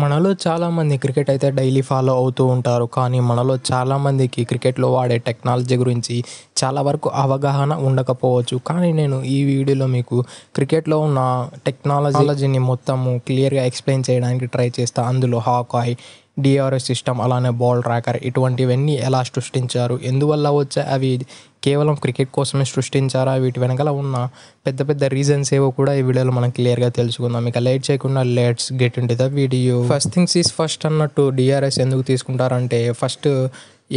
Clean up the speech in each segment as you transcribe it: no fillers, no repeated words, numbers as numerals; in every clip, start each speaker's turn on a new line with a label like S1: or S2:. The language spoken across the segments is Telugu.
S1: మనలో చాలామంది క్రికెట్ అయితే డైలీ ఫాలో అవుతూ ఉంటారు. కానీ మనలో చాలామందికి క్రికెట్‌లో వాడే టెక్నాలజీ గురించి చాలా వరకు అవగాహన ఉండకపోవచ్చు. కానీ నేను ఈ వీడియోలో మీకు క్రికెట్‌లో ఉన్న టెక్నాలజీని మొత్తము క్లియర్‌గా ఎక్స్‌ప్లెయిన్ చేయడానికి ట్రై చేస్తా. అందులో హాకాయ్, డీఆర్ఎస్ సిస్టమ్, అలానే బాల్ ట్రాకర్ ఇటువంటివన్నీ ఎలా సృష్టించారు? ఎందువల్ల వచ్చాయి? అవి కేవలం క్రికెట్ కోసమే సృష్టించారా? వీటి వెనకాల ఉన్న పెద్ద పెద్ద రీజన్స్ ఏవో కూడా ఈ వీడియోలో మనం క్లియర్‌గా తెలుసుకుందాం. ఇక లేట్ చేయకుండా let's get into the video. First things is first అన్నట్టు డీఆర్ఎస్ ఎందుకు తీసుకుంటారంటే, ఫస్ట్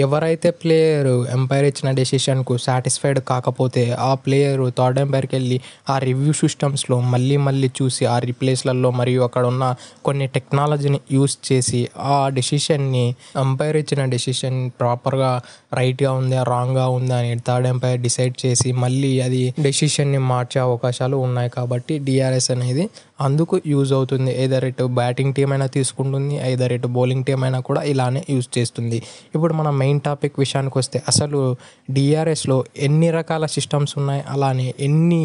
S1: ఎవరైతే ప్లేయరు ఎంపైర్ ఇచ్చిన డెసిషన్‌కు సాటిస్ఫైడ్ కాకపోతే ఆ ప్లేయరు థర్డ్ ఎంపైర్‌కెళ్ళి ఆ రివ్యూ సిస్టమ్స్‌లో మళ్ళీ మళ్ళీ చూసి ఆ రిప్లేస్‌లలో మరియు అక్కడ ఉన్న కొన్ని టెక్నాలజీని యూస్ చేసి ఆ డెసిషన్‌ని ఎంపైర్ ఇచ్చిన డెసిషన్ ప్రాపర్‌గా రైట్‌గా ఉందా, రాంగ్‌గా ఉందా అని థర్డ్ ఎంపైర్ డిసైడ్ చేసి మళ్ళీ అది డెసిషన్‌ని మార్చే అవకాశాలు ఉన్నాయి. కాబట్టి డీఆర్ఎస్ అనేది అందుకు యూజ్ అవుతుంది. ఎయిదర్ ఇటు బ్యాటింగ్ టీమ్ అయినా తీసుకుంటుంది, ఎయిదర్ ఇటు బౌలింగ్ టీమ్ అయినా కూడా ఇలానే యూజ్ చేస్తుంది. ఇప్పుడు మనం మెయిన్ టాపిక్ విషయానికి వస్తే, అసలు డీఆర్ఎస్లో ఎన్ని రకాల సిస్టమ్స్ ఉన్నాయి, అలానే ఎన్ని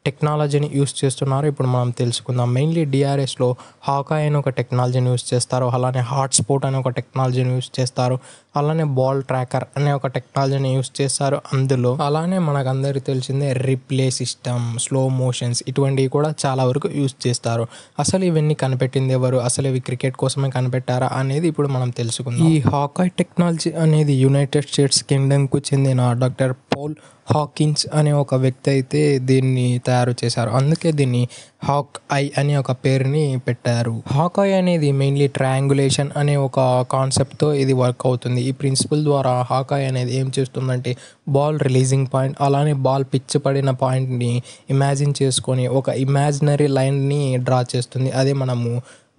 S1: టెక్నాలజీని యూస్ చేస్తున్నారో ఇప్పుడు మనం తెలుసుకుందాం. మెయిన్లీ డీఆర్ఎస్లో హాకాయ్ అని ఒక టెక్నాలజీని యూస్ చేస్తారు, అలానే హాట్స్పాట్ అనే ఒక టెక్నాలజీని యూస్ చేస్తారు, అలానే బాల్ ట్రాకర్ అనే ఒక టెక్నాలజీని యూస్ చేస్తారు. అందులో అలానే మనకు అందరికీ తెలిసిందే రిప్లే సిస్టమ్, స్లో మోషన్స్ ఇటువంటివి కూడా చాలా వరకు యూస్ చేస్తారు. అసలు ఇవన్నీ కనిపెట్టింది ఎవరు, అసలు ఇవి క్రికెట్ కోసమే కనిపెట్టారా అనేది ఇప్పుడు మనం తెలుసుకుందాం. ఈ హాకాయ్ టెక్నాలజీ అనేది యునైటెడ్ స్టేట్స్ కింగ్డమ్కు చెందిన డాక్టర్ పౌల్ హాకిన్స్ అనే ఒక వ్యక్తి అయితే దీన్ని తయారు చేశారు. అందుకే దీన్ని హాక్ ఐ అనే ఒక పేరుని పెట్టారు. హాకాయ్ అనేది మెయిన్లీ ట్రయాంగులేషన్ అనే ఒక కాన్సెప్ట్తో ఇది వర్క్ అవుతుంది. ఈ ప్రిన్సిపల్ ద్వారా హాకాయ్ అనేది ఏం చేస్తుందంటే, బాల్ రిలీజింగ్ పాయింట్ అలానే బాల్ పిచ్ పడిన పాయింట్ని ఇమాజిన్ చేసుకొని ఒక ఇమాజినరీ లైన్ని డ్రా చేస్తుంది. అదే మనము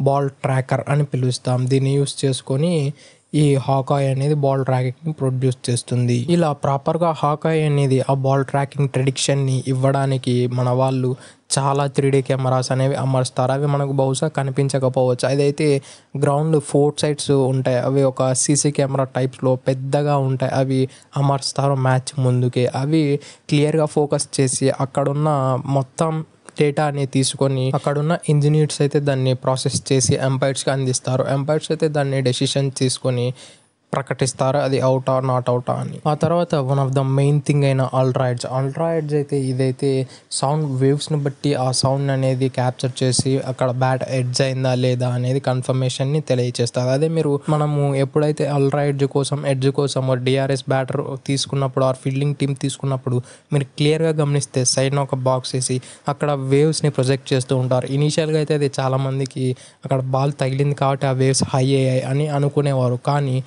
S1: బాల్ ట్రాకర్ అని పిలుస్తాం. దీన్ని యూస్ చేసుకొని ఈ హాకాయ్ అనేది బాల్ ట్రాకింగ్ని ప్రొడ్యూస్ చేస్తుంది. ఇలా ప్రాపర్గా హాకాయ్ అనేది ఆ బాల్ ట్రాకింగ్ ప్రెడిక్షన్ని ఇవ్వడానికి మన వాళ్ళు చాలా 3D కెమెరాస్ అనేవి అమరుస్తారు. అవి మనకు బహుశా కనిపించకపోవచ్చు. అదైతే గ్రౌండ్ 4 సైడ్స్ ఉంటాయి. అవి ఒక సీసీ కెమెరా టైప్స్లో పెద్దగా ఉంటాయి. అవి అమరుస్తారు మ్యాచ్ ముందుకే. అవి క్లియర్గా ఫోకస్ చేసి అక్కడున్న మొత్తం డేటాని తీసుకొని అక్కడున్న ఇంజనీర్స్ అయితే దాన్ని ప్రాసెస్ చేసి ఎంపైర్స్కి అందిస్తారు. ఎంపైర్స్ అయితే దాన్ని డెసిషన్ తీసుకొని ప్రకటిస్తారు, అది అవుటా నాట్ అవుటా అని. ఆ తర్వాత one of the main thing అయిన అల్ట్రాయిడ్స్ అయితే ఇదైతే సౌండ్ వేవ్స్ని బట్టి ఆ సౌండ్ అనేది క్యాప్చర్ చేసి అక్కడ బ్యాట్ ఎడ్జ్ అయిందా లేదా అనేది కన్ఫర్మేషన్ని తెలియజేస్తారు. అదే మనము ఎప్పుడైతే ఎడ్జ్ కోసం డిఆర్ఎస్ బ్యాటర్ తీసుకున్నప్పుడు, ఆ ఫీల్డింగ్ టీమ్ తీసుకున్నప్పుడు మీరు క్లియర్గా గమనిస్తే సైడ్న ఒక బాక్స్ వేసి అక్కడ వేవ్స్ని ప్రొజెక్ట్ చేస్తూ ఉంటారు. ఇనీషియల్గా అయితే అది చాలామందికి అక్కడ బాల్ తగిలింది కాబట్టి ఆ వేవ్స్ హై అయ్యాయి అని అనుకునేవారు. కానీ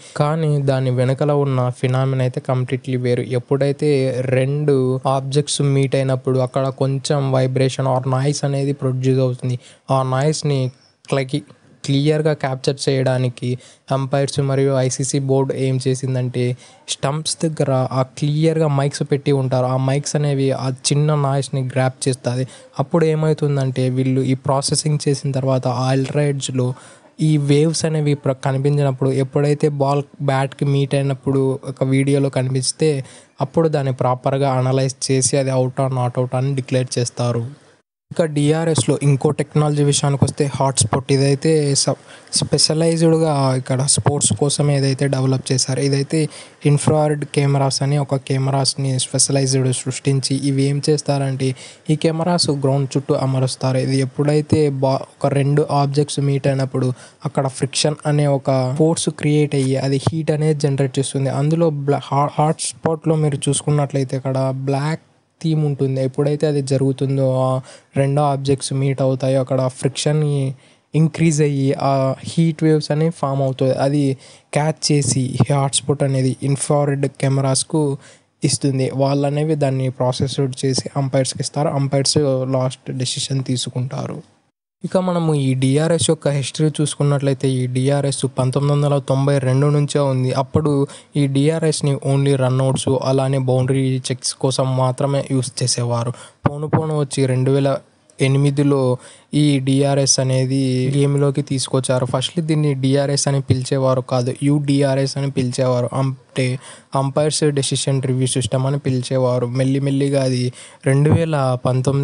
S1: దాని వెనకల ఉన్న ఫినామినా అయితే కంప్లీట్లీ వేరు. ఎప్పుడైతే 2 ఆబ్జెక్ట్స్ మీట్ అయినప్పుడు అక్కడ కొంచెం వైబ్రేషన్ ఆర్ నాయిస్ అనేది ప్రొడ్యూస్ అవుతుంది. ఆ నాయిస్ని క్లియర్గా క్యాప్చర్ చేయడానికి అంపైర్స్ మరియు ఐసీసీ బోర్డు ఏం చేసిందంటే, స్టంప్స్ దగ్గర ఆ క్లియర్గా మైక్స్ పెట్టి ఉంటారు. ఆ మైక్స్ అనేవి ఆ చిన్న నాయిస్ని గ్రాప్ చేస్తుంది. అప్పుడు ఏమవుతుందంటే, వీళ్ళు ఈ ప్రాసెసింగ్ చేసిన తర్వాత ఆ అల్ట్రాయిడ్స్లో ఈ వేవ్స్ అనేవి కనిపించినప్పుడు, ఎప్పుడైతే బాల్ బ్యాట్కి మీట్ అయినప్పుడు ఒక వీడియోలో కనిపిస్తే అప్పుడు దాన్ని ప్రాపర్గా అనలైజ్ చేసి అది అవుట్ ఆర్ నాట్ అవుట్ అని డిక్లేర్ చేస్తారు. ఇంకా డిఆర్ఎస్లో ఇంకో టెక్నాలజీ విషయానికి వస్తే హాట్స్పాట్. ఇదైతే స్పెషలైజ్డ్గా ఇక్కడ స్పోర్ట్స్ కోసం ఏదైతే డెవలప్ చేశారో, ఇదైతే ఇన్ఫ్రారెడ్ కెమెరాస్ అని ఒక కెమెరాస్ని స్పెషలైజ్డ్ సృష్టించి ఇవి ఏం చేస్తారంటే, ఈ కెమెరాస్ గ్రౌండ్ చుట్టూ అమరుస్తారు. ఇది ఎప్పుడైతే ఒక 2 ఆబ్జెక్ట్స్ మీట్ అయినప్పుడు అక్కడ ఫ్రిక్షన్ అనే ఒక ఫోర్స్ క్రియేట్ అయ్యి అది హీట్ అనేది జనరేట్ చేస్తుంది. అందులో హాట్స్పాట్లో మీరు చూసుకున్నట్లయితే అక్కడ బ్లాక్ థీమ్ ఉంటుంది. ఎప్పుడైతే అది జరుగుతుందో, ఆ 2 ఆబ్జెక్ట్స్ మీట్ అవుతాయో అక్కడ ఫ్రిక్షన్ ఇంక్రీజ్ అయ్యి ఆ హీట్ వేవ్స్ అనేవి ఫామ్ అవుతుంది. అది క్యాచ్ చేసి హాట్స్పాట్ అనేది ఇన్ఫ్రారెడ్ కెమెరాస్కు ఇస్తుంది. వాళ్ళు అనేవి దాన్ని ప్రాసెస్ చేసి అంపైర్స్కి ఇస్తారు. అంపైర్స్ లాస్ట్ డెసిషన్ తీసుకుంటారు. ఇక మనము ఈ డిఆర్ఎస్ యొక్క హిస్టరీ చూసుకున్నట్లయితే, ఈ డిఆర్ఎస్ 1992 నుంచే ఉంది. అప్పుడు ఈ డిఆర్ఎస్ని ఓన్లీ రన్అట్స్ అలానే బౌండరీ చెక్స్ కోసం మాత్రమే యూస్ చేసేవారు. పోను వచ్చి 2008లో ఈ డిఆర్ఎస్ అనేది గేమ్లోకి తీసుకొచ్చారు. ఫస్ట్లీ దీన్ని డిఆర్ఎస్ అని పిలిచేవారు కాదు, యూడిఆర్ఎస్ అని పిలిచేవారు. అంటే అంపైర్స్ డెసిషన్ రివ్యూ సిస్టమ్ అని పిలిచేవారు. మెల్లిమెల్లిగా అది 2019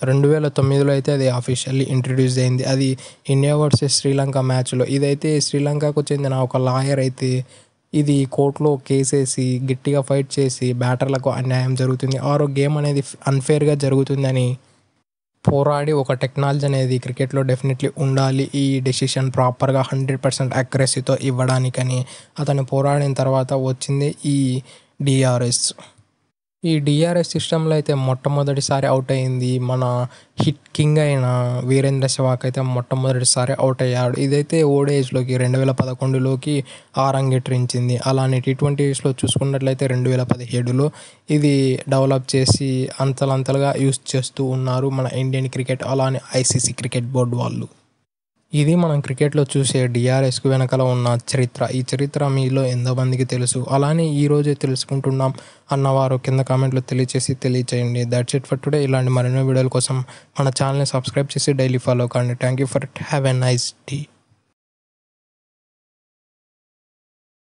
S1: 2009లో అయితే అది అఫీషియల్లీ ఇంట్రడ్యూస్ అయింది. అది ఇండియా వర్సెస్ శ్రీలంక మ్యాచ్‌లో. ఇదైతే శ్రీలంకకు చెందిన ఒక లాయర్ అయితే ఇది కోర్ట్‌లో కేసేసి గట్టిగా ఫైట్ చేసి బ్యాటర్‌లకు అన్యాయం జరుగుతుంది. ఆరో గేమ్ అనేది అన్‌ఫెయిర్‌గా జరుగుతుందని పోరాడి ఒక టెక్నాలజీ అనేది క్రికెట్‌లో డెఫినెట్‌లీ ఉండాలి. ఈ డెసిషన్ ప్రాపర్‌గా 100% అక్యురసీతో ఇవ్వడానికని అతను పోరాడిన తర్వాత వచ్చిందే ఈ డీఆర్ఎస్. ఈ డీఆర్ఎస్ సిస్టమ్‌లో అయితే మొట్టమొదటిసారి ఔట్ అయింది మన హిట్ కింగ్ అయిన వీరేంద్ర సెహ్వాగ్ అయితే మొట్టమొదటిసారి ఔట్ అయ్యాడు. ఇదైతే ఓడీఐస్‌లోకి 2011లోకి అరంగేట్రించింది. అలానే టీ20స్‌లో చూసుకున్నట్లయితే 2017లో ఇది డెవలప్ చేసి అంతలంతలుగా యూజ్ చేస్తూ ఉన్నారు మన ఇండియన్ క్రికెట్ అలానే ఐసీసీ క్రికెట్ బోర్డ్ వాళ్ళు. ఇది మనం క్రికెట్‌లో చూసే డీఆర్ఎస్‌కు వెనకాల ఉన్న చరిత్ర. ఈ చరిత్ర మీలో ఎంతమందికి తెలుసు? అలానే ఈరోజే తెలుసుకుంటున్నాం అన్నవారు కింద కామెంట్‌లో తెలియచేయండి. That's it for today. ఇలాంటి మరెన్నో వీడియోల కోసం మన ఛానల్‌ని సబ్స్క్రైబ్ చేసి డైలీ ఫాలో కండి. Thank you for it. Have a nice day.